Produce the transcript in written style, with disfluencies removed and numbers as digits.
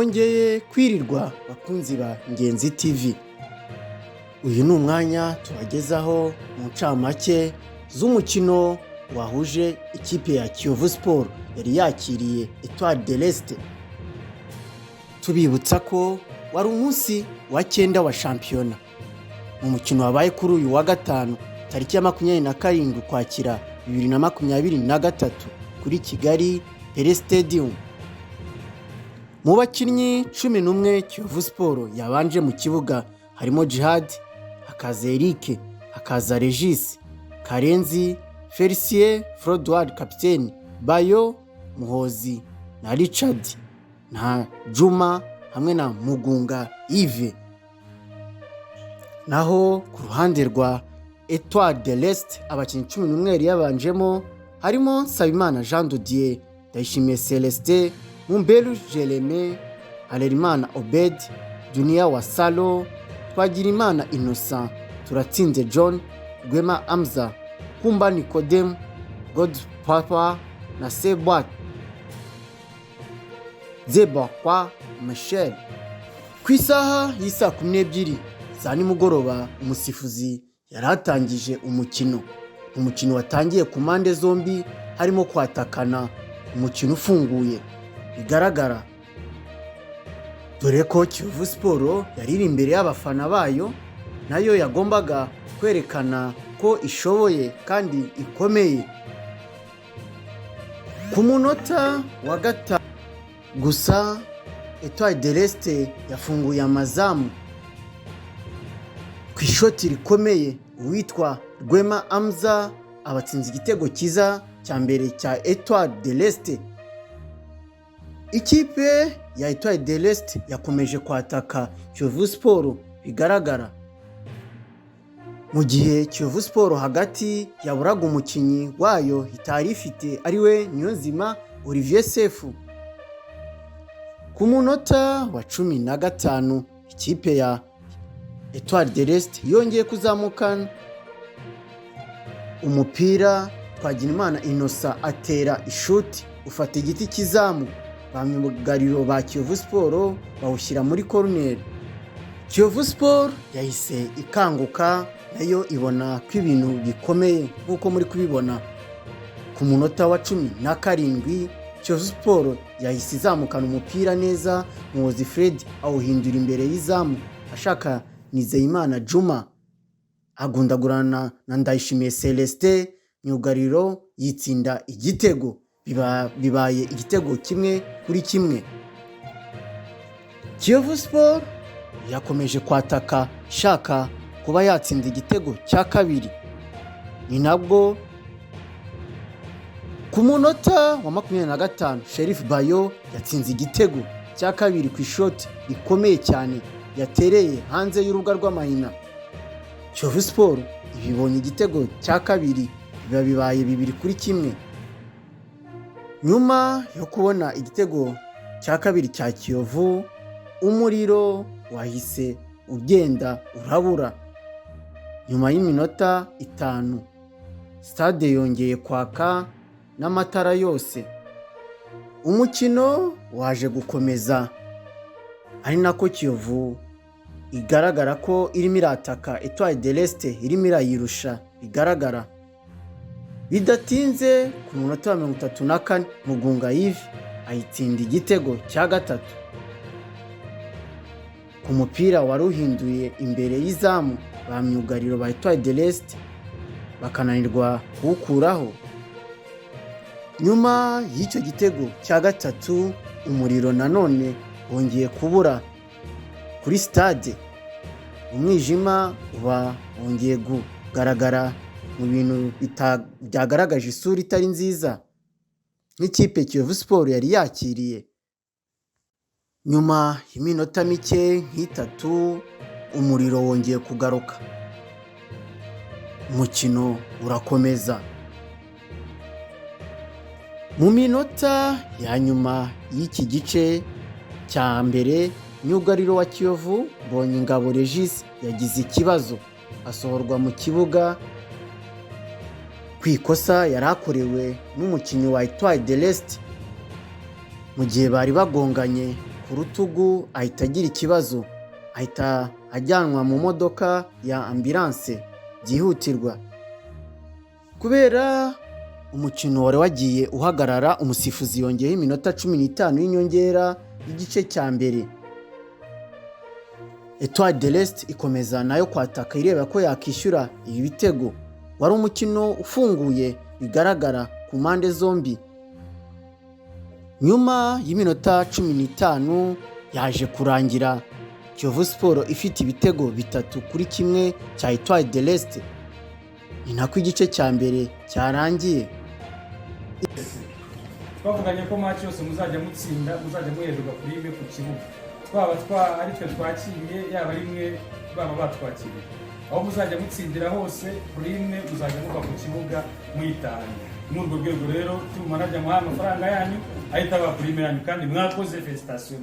mwongeye kwirirwa bakunzi ba Ngenzi TV. Uyu ni umwanya tubagezaho mu ncamake z'umukino wahuje ikipe ya Kiyovu Sport yari yakiriye Etoile de l'Est. Tubibutsa ko wari umunsi wa 9 wa shampiyona. Mu mukino wabaye kuri uyu wa gatanu tariki ya 27 Ukwakira 2023 kuri Kigali Pele Stadium. Mu bakinnyi 11 Kiyovu Sport yabanje mu kibuga harimo Jihad, hakaza Eric, hakaza Regis, Karenzi, Felicien, Frodouard capitaine, Bayo, Muhozi na Richard na Juma hamwe na Mugunga Yves. Naho ku ruhande rwa Etoile de l'Est abakinnyi 11 yari yabanjemo harimo Nsabimana Jean de Dieu, Ndayishimiye Celestin, Mumbelu Jereme, Harerimana Obed, Dunia Wasalo, Twagirimana Innocent, Turatsinze John, Rwema Amza, Kumba Nicodem, God Papa na Sebwa Zebakwa Michel. Ku isaha y'isa 12 za nimugoroba umusifuzi yaratangije umukino watangiye ku mande zombi harimo kwatakana, umukino ufunguye bigaragara dore ko Kiyovu Sport yari imbere y'abafana bayo, nayo yagombaga kwerekana ko ishoboye kandi ikomeye. Ku munota wa gatanu gusa Etoile de l'Est yafunguye amazamu ku ishoti rikomeye, uwitwa Rwema Amza abatsinze igitego kiza cya mbere cya Etoile de l'Est. Ikipe ya Etoile de l'Est yakomeje kwataka Kiyovu Sport bigaragara, mu gihe Kiyovu Sport hagati yaburaga umukinnyi wayo itari ifite ariwe Niyonzima Olivier Sefu. Ku munota wa 15 ikipe ya Etoile de l'Est yongeye kuzamukana umupira, Twagirimana Innocent atera ishuti ufata igiti kizamu, bamyugariro ba Kiyovu Sport bawushyira muri corner. Kiyovu Sport yahise ikanguka nayo ibona ko ibintu bikomeye nkuko muri kubibona. Ku munota wa 17 Kiyovu Sport yahise izamukana umupira neza, Muhozi Fred awuhindura imbere y'izamu ashaka Nizeyimana Juma agundagurana na Ndayishimiye Celestin, myugariro yitsinda igitego, bibaye igitego 1-1. Kiyovu Sport yakomeje kwataka shaka kuba yatsinda igitego cya kabiri, ni nabwo ku munota wa 25 Sheriff Bayo yatsinze igitego cya kabiri ku ishoti rikomeye cyane yatereye hanze y'urubuga rw'amahina. Kiyovu Sport ibibonye igitego cya kabiri bibaye 2-1. Nyuma yo kubona igitego cya kabiri cya Kiyovu, umuriro wahise ugenda urabura. Nyuma y'iminota 5 stade yongeye kwaka n'amatara yose, umukino waje gukomeza, ari nako Kiyovu igaragara ko irimo irataka Etoile de l'Est irimo irayirusha bigaragara. Bidatinze ku munota wa 34 Mugunga Yves ayitsinda igitego cya gatatu ku mupira wari uhinduye imbere y'izamu, bamyugariro ba Etoile de l'Est bakananirwa kuwukuraho. Nyuma y'icyo gitego cya gatatu umuriro nanone wongeye kubura kuri stade, umwijima uba wongeye kugaragara mu bintu byagaragaje isura itari nziza nk'ikipe Kiyovu Sport yari yakiriye. Nyuma y'iminota mike nk'itatu umuriro wongeye kugaruka, umukino urakomeza. Mu minota ya nyuma y'iki gice cya mbere myugariro wa Kiyovu Mbonyingabo Regis yagize ikibazo asohorwa mu kibuga ku ikosa yarakorewe n'umukinnyi wa Etoile de l'Est mu gihe bari bagonganye ku rutugu ahita agira ikibazo, ahita ajyanwa mu modoka ya ambulance byihutirwa. Kubera umukino wari wagiye uhagarara, umusifuzi yongeyeho iminota 15 y'inyongera y'igice cya mbere. Etoile de l'Est ikomeza nayo kwataka ireba ko yakishyura ibi bitego. Wari umukino ufunguye bigaragara ku mpande zombi. Nyuma y'iminota 15 yaje kurangira Kiyovu Sport ifite ibitego 3-1 cya Etoile de l'Est. Ni nako igice cya mbere cyarangiye. Twavuganye ko match yose muzajya mutsinda, muzajya muhererwa kuri imwe ku kibuga. Twaba ari twe twakiriye, yaba ari mwe baba batwakiriye. Aho muzajya mutsindira hose kuri imwe muzajya muva ku kibuga mwitahanye. Muri urwo rwego rero tumanajya muha amafaranga yanyu ahita ba kuri imwe yanyu, kandi mwakoze felicitation.